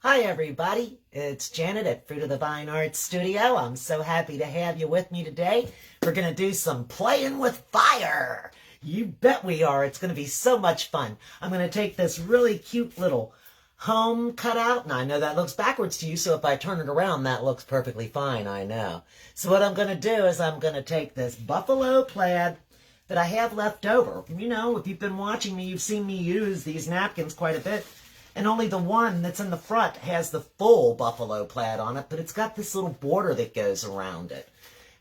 Hi everybody, it's Janet at Fruit of the Vine Art Studio. I'm so happy to have you with me today. We're going to do some playing with fire. You bet we are. It's going to be so much fun. I'm going to take this really cute little home cutout, and I know that looks backwards to you, so if I turn it around, that looks perfectly fine, I know. So what I'm going to do is I'm going to take this buffalo plaid that I have left over. You know, if you've been watching me, you've seen me use these napkins quite a bit. And only the one that's in the front has the full buffalo plaid on it, but it's got this little border that goes around it.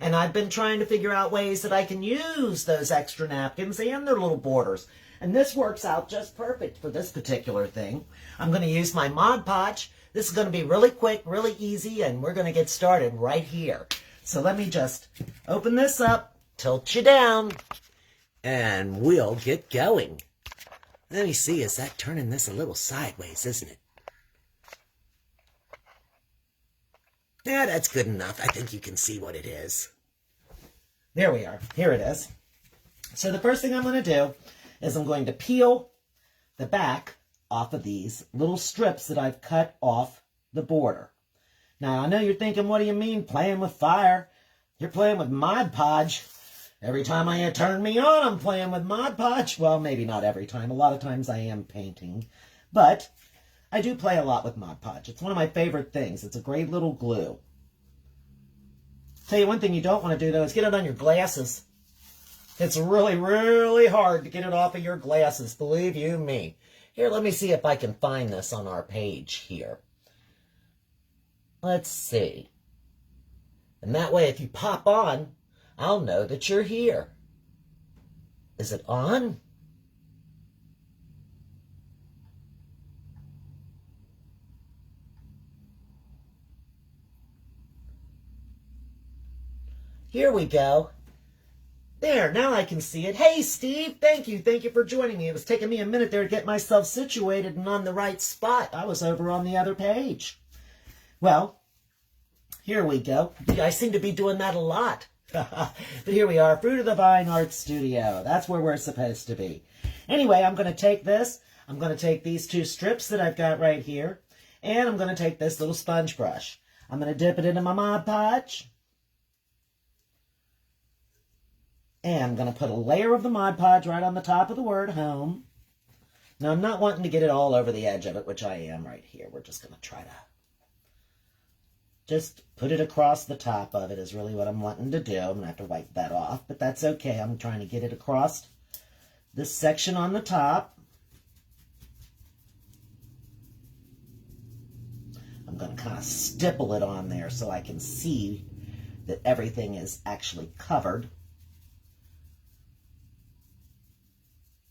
And I've been trying to figure out ways that I can use those extra napkins and their little borders. And this works out just perfect for this particular thing. I'm going to use my Mod Podge. This is going to be really quick, really easy, and we're going to get started right here. So let me just open this up, tilt you down, and we'll get going. Let me see, is that turning this a little sideways, isn't it? Yeah, that's good enough. I think you can see what it is. There we are. Here it is. So the first thing I'm going to do is I'm going to peel the back off of these little strips that I've cut off the border. Now, I know you're thinking, what do you mean playing with fire? You're playing with Mod Podge. Every time I turn me on, I'm playing with Mod Podge. Well, maybe not every time. A lot of times I am painting. But I do play a lot with Mod Podge. It's one of my favorite things. It's a great little glue. Tell you one thing you don't want to do, though, is get it on your glasses. It's really, really hard to get it off of your glasses, believe you me. Here, let me see if I can find this on our page here. Let's see. And that way, if you pop on, I'll know that you're here. Is it on? Here we go. There, now I can see it. Hey, Steve, thank you. Thank you for joining me. It was taking me a minute there to get myself situated and on the right spot. I was over on the other page. Well, here we go. I seem to be doing that a lot. But here we are, Fruit of the Vine Art Studio. That's where we're supposed to be. Anyway, I'm going to take this. I'm going to take these two strips that I've got right here. And I'm going to take this little sponge brush. I'm going to dip it into my Mod Podge. And I'm going to put a layer of the Mod Podge right on the top of the word home. Now, I'm not wanting to get it all over the edge of it, which I am right here. We're just going to try to just put it across the top of it is really what I'm wanting to do. I'm going to have to wipe that off, but that's okay. I'm trying to get it across this section on the top. I'm going to kind of stipple it on there so I can see that everything is actually covered.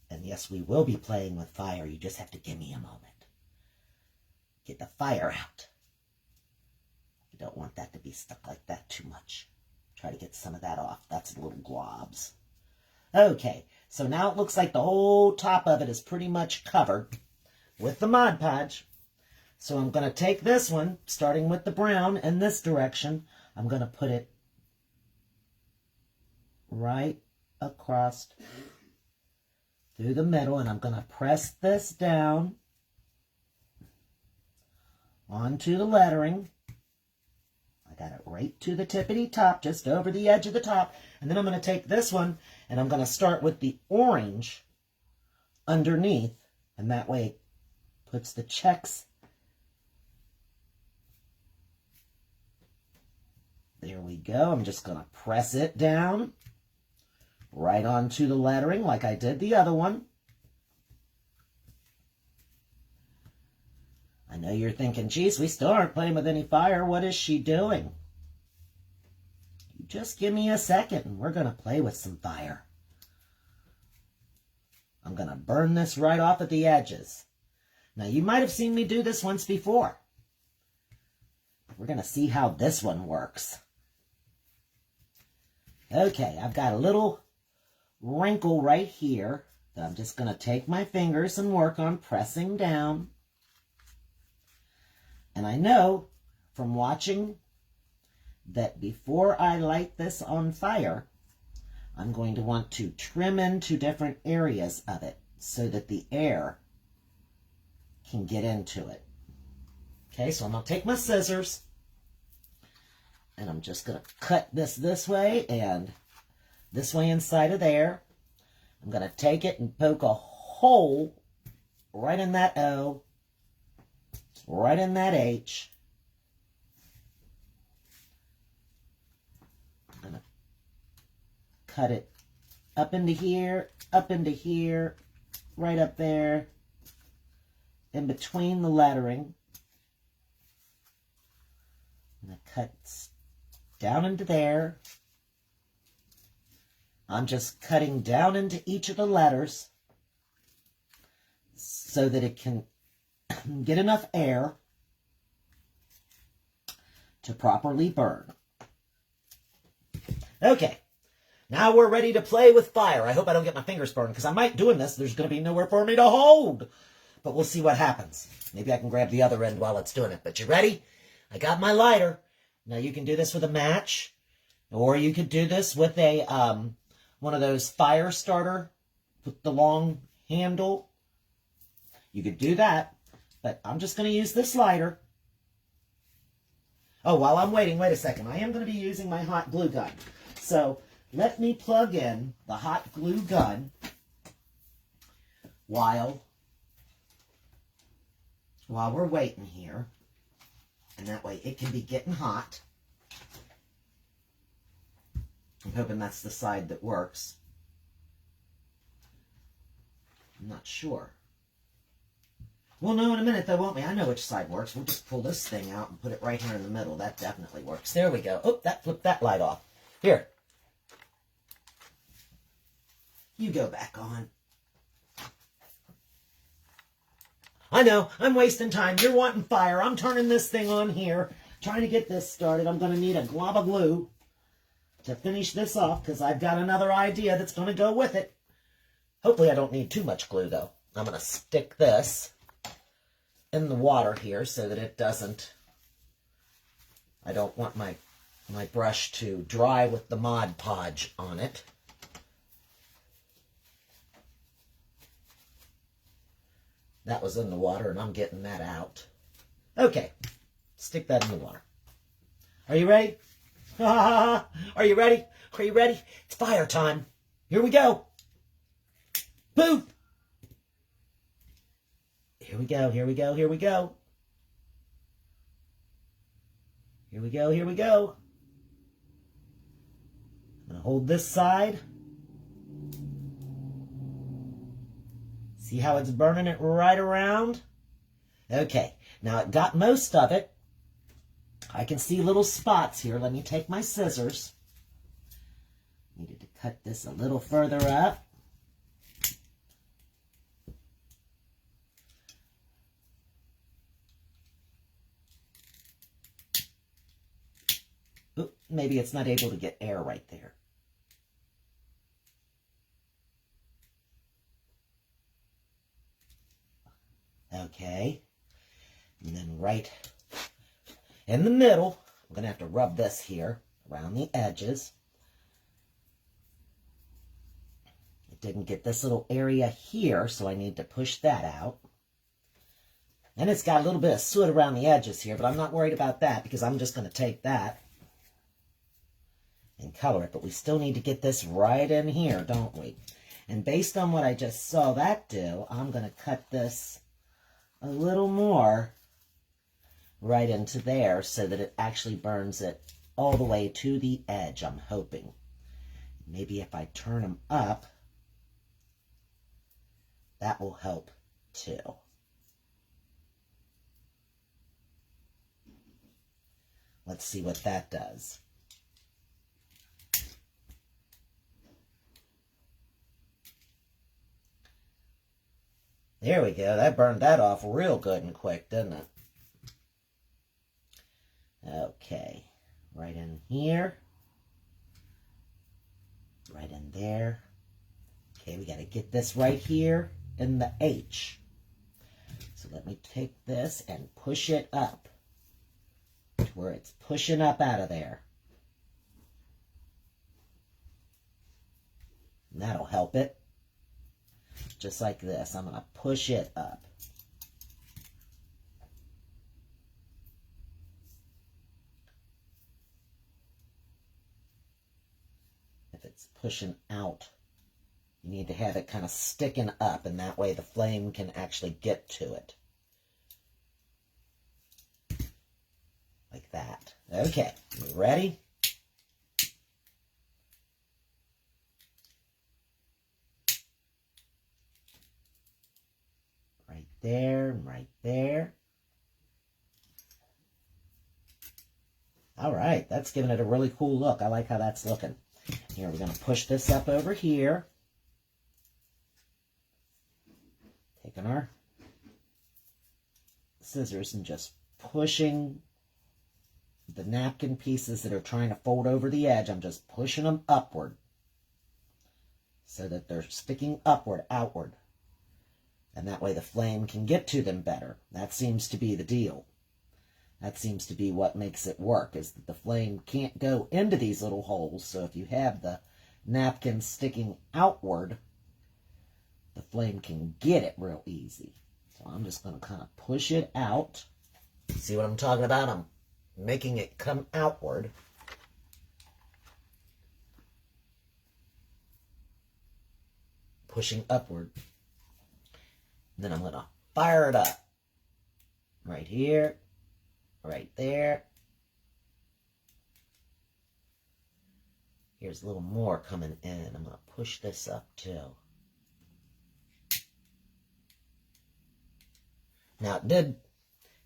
And yes, we will be playing with fire. You just have to give me a moment. Get the fire out. Don't want that to be stuck like that too much. Try to get some of that off. That's little globs. Okay, so now it looks like the whole top of it is pretty much covered with the Mod Podge. So I'm going to take this one, starting with the brown in this direction. I'm going to put it right across through the middle, and I'm going to press this down onto the lettering. Got it right to the tippity top, just over the edge of the top. And then I'm going to take this one, and I'm going to start with the orange underneath. And that way it puts the checks. There we go. I'm just going to press it down right onto the lettering like I did the other one. I know you're thinking, geez, we still aren't playing with any fire. What is she doing? You just give me a second and we're going to play with some fire. I'm going to burn this right off at the edges. Now, you might have seen me do this once before. We're going to see how this one works. Okay, I've got a little wrinkle right here that I'm just going to take my fingers and work on pressing down. And I know from watching that before I light this on fire, I'm going to want to trim into different areas of it so that the air can get into it. Okay, so I'm going to take my scissors, and I'm just going to cut this way and this way inside of there. I'm going to take it and poke a hole right in that O, right in that H. I'm going to cut it up into here, right up there, in between the lettering. I'm going to cut down into there. I'm just cutting down into each of the letters so that it can get enough air to properly burn. Okay, now we're ready to play with fire. I hope I don't get my fingers burned, because I might doing this. There's going to be nowhere for me to hold. But we'll see what happens. Maybe I can grab the other end while it's doing it. But you ready? I got my lighter. Now you can do this with a match, or you could do this with a one of those fire starter with the long handle. You could do that, but I'm just going to use this lighter. Oh, while I'm waiting, wait a second. I am going to be using my hot glue gun. So let me plug in the hot glue gun while we're waiting here. And that way it can be getting hot. I'm hoping that's the side that works. I'm not sure. We'll know in a minute though, won't we? I know which side works. We'll just pull this thing out and put it right here in the middle. That definitely works. There we go. Oh, that flipped that light off. Here. You go back on. I know, I'm wasting time. You're wanting fire. I'm turning this thing on here, trying to get this started. I'm going to need a glob of glue to finish this off, because I've got another idea that's going to go with it. Hopefully I don't need too much glue, though. I'm going to stick this in the water here so that it doesn't... I don't want my brush to dry with the Mod Podge on it. That was in the water, and I'm getting that out. Okay, stick that in the water. Are you ready? Are you ready? Are you ready? It's fire time. Here we go. Boom! Here we go, here we go, here we go. Here we go, here we go. I'm going to hold this side. See how it's burning it right around? Okay, now it got most of it. I can see little spots here. Let me take my scissors. Needed to cut this a little further up. Oop, maybe it's not able to get air right there. Okay, and then right in the middle, I'm going to have to rub this here around the edges. It didn't get this little area here, so I need to push that out. And it's got a little bit of soot around the edges here, but I'm not worried about that because I'm just going to take that and color it. But we still need to get this right in here, don't we? And based on what I just saw that do, I'm going to cut this a little more right into there so that it actually burns it all the way to the edge, I'm hoping. Maybe if I turn them up, that will help too. Let's see what that does. There we go. That burned that off real good and quick, didn't it? Okay. Right in here. Right in there. Okay, we got to get this right here in the H. So let me take this and push it up to where it's pushing up out of there. And that'll help it. Just like this. I'm going to push it up. it's pushing out. You need to have it kind of sticking up, and that way the flame can actually get to it. Like that. Okay, you ready? Right there, right there. All right, that's giving it a really cool look. I like how that's looking. Here, we're going to push this up over here. Taking our scissors and just pushing the napkin pieces that are trying to fold over the edge. I'm just pushing them upward so that they're sticking upward, outward. And that way the flame can get to them better. That seems to be the deal. That seems to be what makes it work, is that the flame can't go into these little holes. So if you have the napkin sticking outward, the flame can get it real easy. So I'm just going to kind of push it out. See what I'm talking about? I'm making it come outward. Pushing upward. And then I'm going to fire it up. Right here. Right there. Here's a little more coming in. I'm going to push this up too. Now it did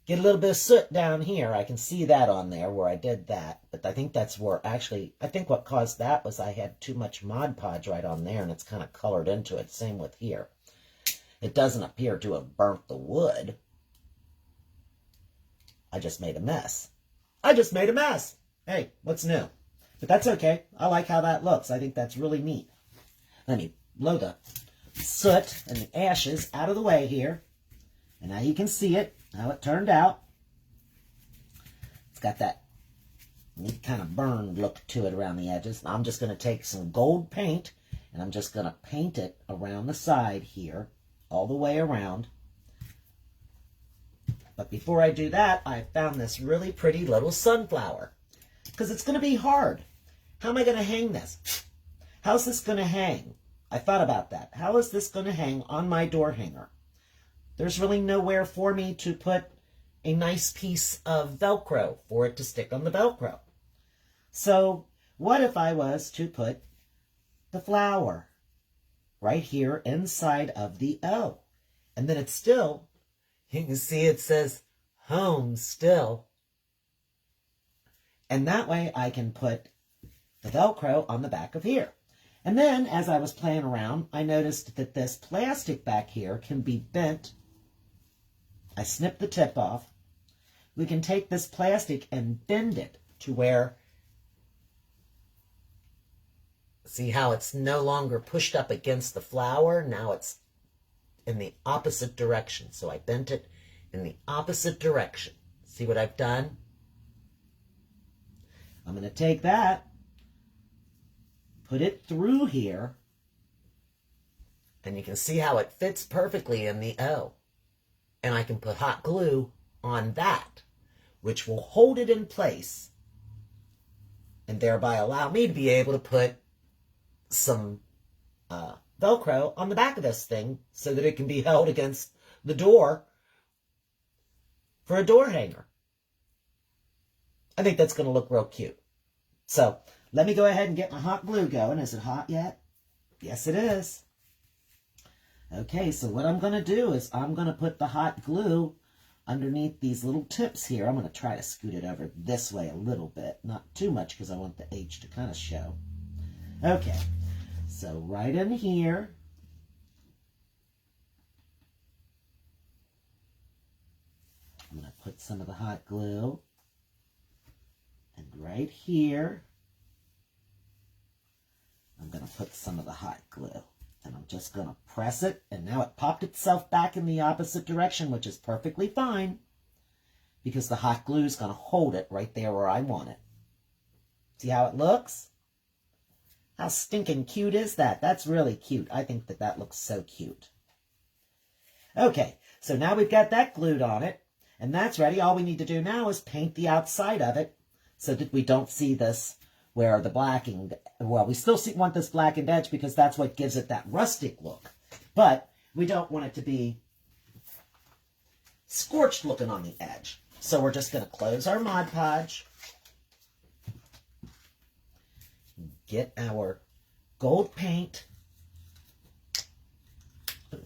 get a little bit of soot down here. I can see that on there where I did that. But I think that's where actually, I think what caused that was I had too much Mod Podge right on there and it's kind of colored into it. Same with here. It doesn't appear to have burnt the wood. I just made a mess. I just made a mess. Hey, what's new? But that's okay. I like how that looks. I think that's really neat. Let me blow the soot and the ashes out of the way here. And now you can see it, how it turned out. It's got that neat kind of burned look to it around the edges. I'm just going to take some gold paint and I'm just going to paint it around the side here, all the way around. But before I do that, I found this really pretty little sunflower. Because it's going to be hard. How am I going to hang this? How's this going to hang? I thought about that. How is this going to hang on my door hanger? There's really nowhere for me to put a nice piece of Velcro for it to stick on the Velcro. So what if I was to put the flower right here inside of the O? And then it's still... You can see it says home still. And that way I can put the Velcro on the back of here. And then as I was playing around, I noticed that this plastic back here can be bent. I snipped the tip off. We can take this plastic and bend it to where, see how it's no longer pushed up against the flower? Now it's in the opposite direction. So I bent it in the opposite direction. See what I've done? I'm going to take that, put it through here, and you can see how it fits perfectly in the O. And I can put hot glue on that, which will hold it in place and thereby allow me to be able to put some Velcro on the back of this thing so that it can be held against the door for a door hanger. I think that's going to look real cute. So let me go ahead and get my hot glue going. Is it hot yet? Yes, it is. Okay, so what I'm going to do is I'm going to put the hot glue underneath these little tips here. I'm going to try to scoot it over this way a little bit. Not too much because I want the H to kind of show. Okay, so right in here. I'm going to put some of the hot glue. And right here, I'm going to put some of the hot glue. And I'm just going to press it. And now it popped itself back in the opposite direction, which is perfectly fine. Because the hot glue is going to hold it right there where I want it. See how it looks? How stinking cute is that? That's really cute. I think that that looks so cute. Okay, so now we've got that glued on it. And that's ready. All we need to do now is paint the outside of it so that we don't see this where the blackened, well, we still want this blackened edge because that's what gives it that rustic look. But we don't want it to be scorched looking on the edge. So we're just going to close our Mod Podge. Get our gold paint.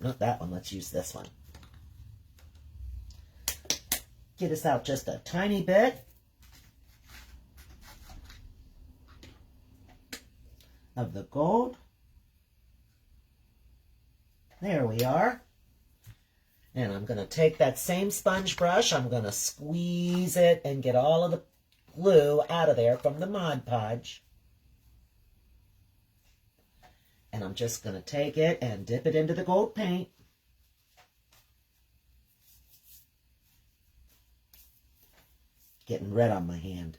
Not that one, let's use this one. Get us out just a tiny bit of the gold. There we are. And I'm going to take that same sponge brush, I'm going to squeeze it and get all of the glue out of there from the Mod Podge. And I'm just going to take it and dip it into the gold paint. Getting red on my hand.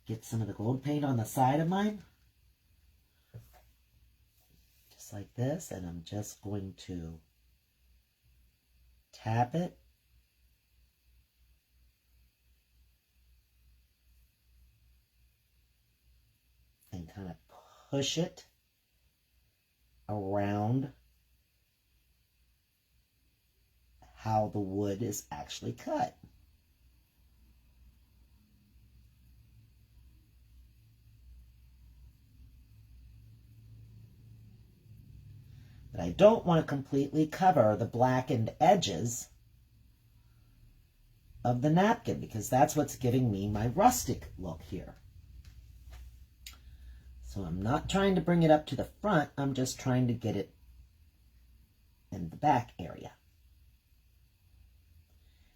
Get some of the gold paint on the side of mine. Just like this. And I'm just going to tap it. And kind of push it around how the wood is actually cut. But I don't want to completely cover the blackened edges of the napkin because that's what's giving me my rustic look here. So I'm not trying to bring it up to the front, I'm just trying to get it in the back area.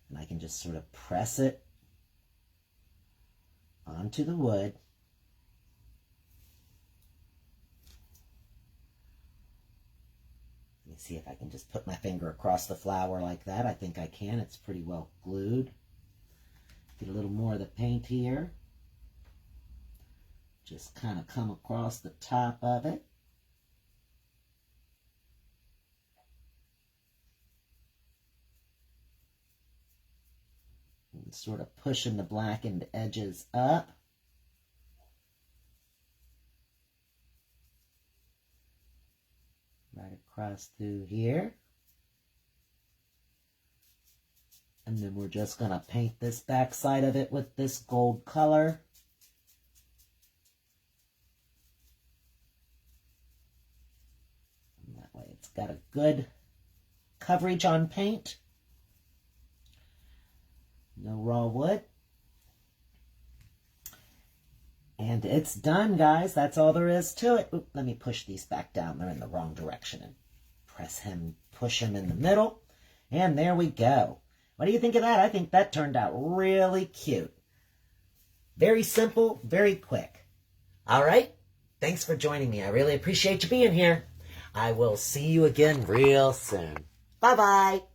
And I can just sort of press it onto the wood. Let me see if I can just put my finger across the flower like that. I think I can. It's pretty well glued. Get a little more of the paint here. Just kind of come across the top of it. And sort of pushing the blackened edges up. Right across through here. And then we're just going to paint this back side of it with this gold color. And that way it's got a good coverage on paint. No raw wood. And it's done, guys. That's all there is to it. Oop, let me push these back down. They're in the wrong direction. And push him in the middle. And there we go. What do you think of that? I think that turned out really cute. Very simple, very quick. All right. Thanks for joining me. I really appreciate you being here. I will see you again real soon. Bye-bye.